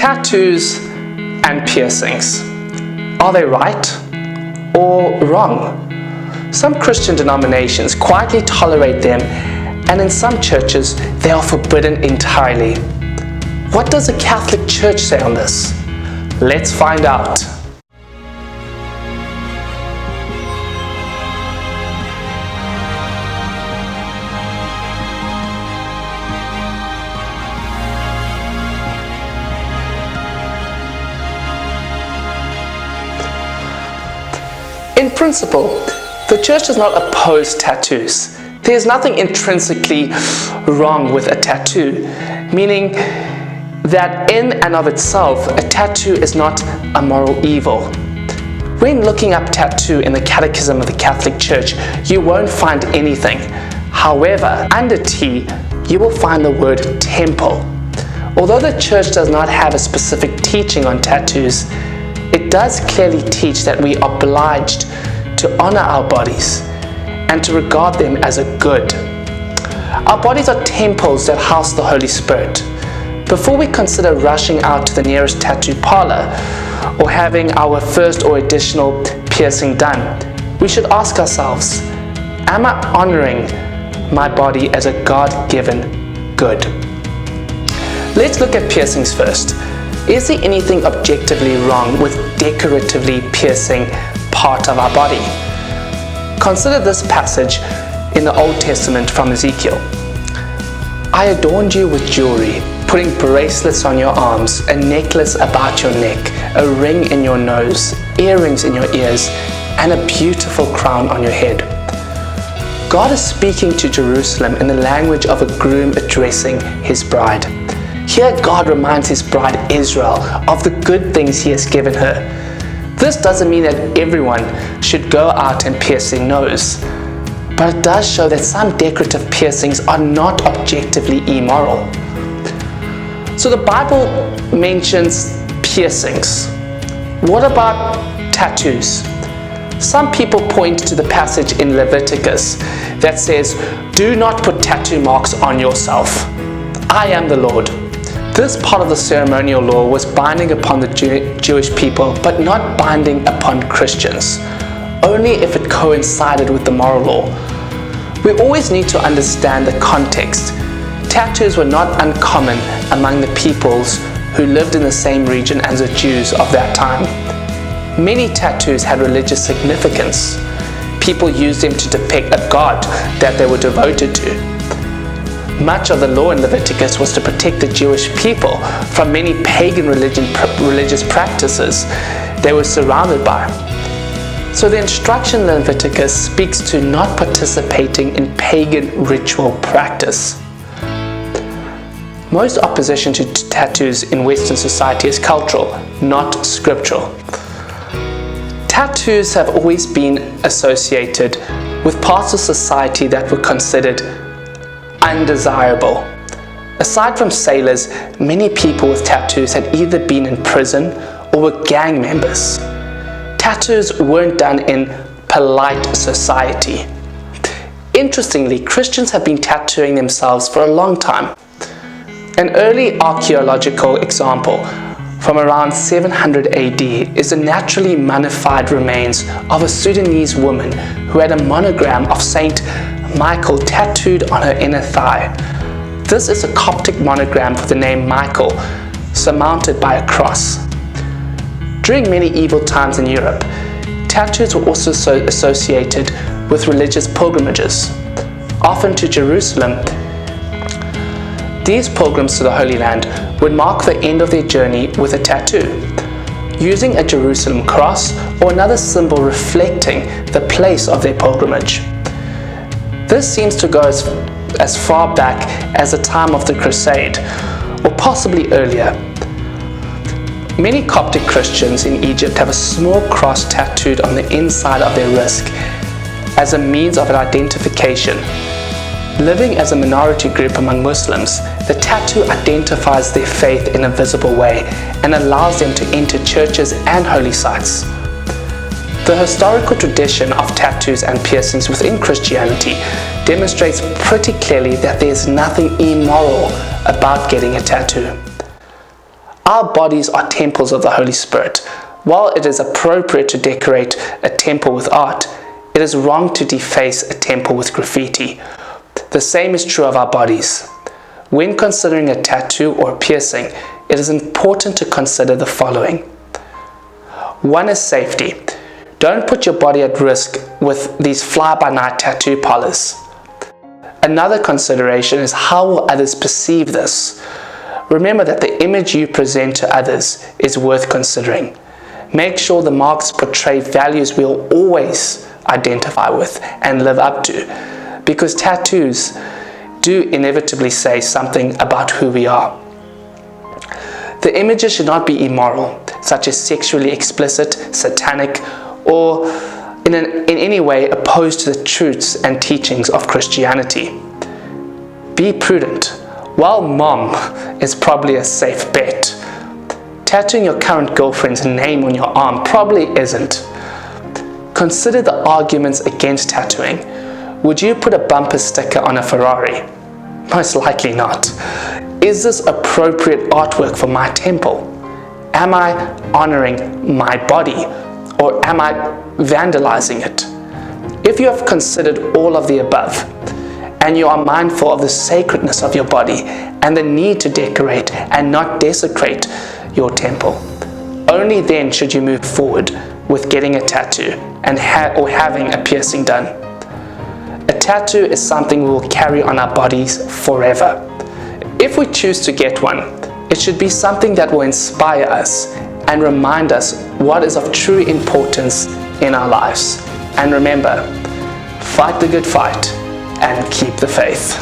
Tattoos and piercings. Are they right or wrong? Some Christian denominations quietly tolerate them, and in some churches they are forbidden entirely. What does the Catholic Church say on this? Let's find out. In principle, the Church does not oppose tattoos. There is nothing intrinsically wrong with a tattoo, meaning that in and of itself, a tattoo is not a moral evil. When looking up tattoo in the Catechism of the Catholic Church, you won't find anything. However, under T, you will find the word temple. Although the Church does not have a specific teaching on tattoos, it does clearly teach that we are obliged to honor our bodies and to regard them as a good. Our bodies are temples that house the Holy Spirit. Before we consider rushing out to the nearest tattoo parlor or having our first or additional piercing done, we should ask ourselves, am I honoring my body as a God-given good? Let's look at piercings first. Is there anything objectively wrong with decoratively piercing part of our body? Consider this passage in the Old Testament from Ezekiel. I adorned you with jewelry, putting bracelets on your arms, a necklace about your neck, a ring in your nose, earrings in your ears, and a beautiful crown on your head. God is speaking to Jerusalem in the language of a groom addressing his bride. Here God reminds his bride Israel of the good things he has given her. This doesn't mean that everyone should go out and pierce their nose, but it does show that some decorative piercings are not objectively immoral. So the Bible mentions piercings. What about tattoos? Some people point to the passage in Leviticus that says, "Do not put tattoo marks on yourself. I am the Lord." This part of the ceremonial law was binding upon the Jewish people, but not binding upon Christians, only if it coincided with the moral law. We always need to understand the context. Tattoos were not uncommon among the peoples who lived in the same region as the Jews of that time. Many tattoos had religious significance. People used them to depict a god that they were devoted to. Much of the law in Leviticus was to protect the Jewish people from many pagan religious practices they were surrounded by. So the instruction in Leviticus speaks to not participating in pagan ritual practice. Most opposition to tattoos in Western society is cultural, not scriptural. Tattoos have always been associated with parts of society that were considered undesirable. Aside from sailors, many people with tattoos had either been in prison or were gang members. Tattoos weren't done in polite society. Interestingly, Christians have been tattooing themselves for a long time. An early archaeological example from around 700 AD is the naturally mummified remains of a Sudanese woman who had a monogram of Saint Michael tattooed on her inner thigh. This is a Coptic monogram for the name Michael, surmounted by a cross. During medieval times in Europe, tattoos were also associated with religious pilgrimages, often to Jerusalem. These pilgrims to the Holy Land would mark the end of their journey with a tattoo, using a Jerusalem cross or another symbol reflecting the place of their pilgrimage. This seems to go as far back as the time of the Crusade, or possibly earlier. Many Coptic Christians in Egypt have a small cross tattooed on the inside of their wrist as a means of identification. Living as a minority group among Muslims, the tattoo identifies their faith in a visible way and allows them to enter churches and holy sites. The historical tradition of tattoos and piercings within Christianity demonstrates pretty clearly that there is nothing immoral about getting a tattoo. Our bodies are temples of the Holy Spirit. While it is appropriate to decorate a temple with art, it is wrong to deface a temple with graffiti. The same is true of our bodies. When considering a tattoo or a piercing, it is important to consider the following. One is safety. Don't put your body at risk with these fly-by-night tattoo parlors. Another consideration is how will others perceive this? Remember that the image you present to others is worth considering. Make sure the marks portray values we'll always identify with and live up to, because tattoos do inevitably say something about who we are. The images should not be immoral, such as sexually explicit, satanic, or in any way opposed to the truths and teachings of Christianity. Be prudent. While mom is probably a safe bet, tattooing your current girlfriend's name on your arm probably isn't. Consider the arguments against tattooing. Would you put a bumper sticker on a Ferrari? Most likely not. Is this appropriate artwork for my temple? Am I honoring my body, or am I vandalizing it? If you have considered all of the above, and you are mindful of the sacredness of your body and the need to decorate and not desecrate your temple, only then should you move forward with getting a tattoo and or having a piercing done. A tattoo is something we will carry on our bodies forever. If we choose to get one, it should be something that will inspire us and remind us what is of true importance in our lives. And remember, fight the good fight and keep the faith.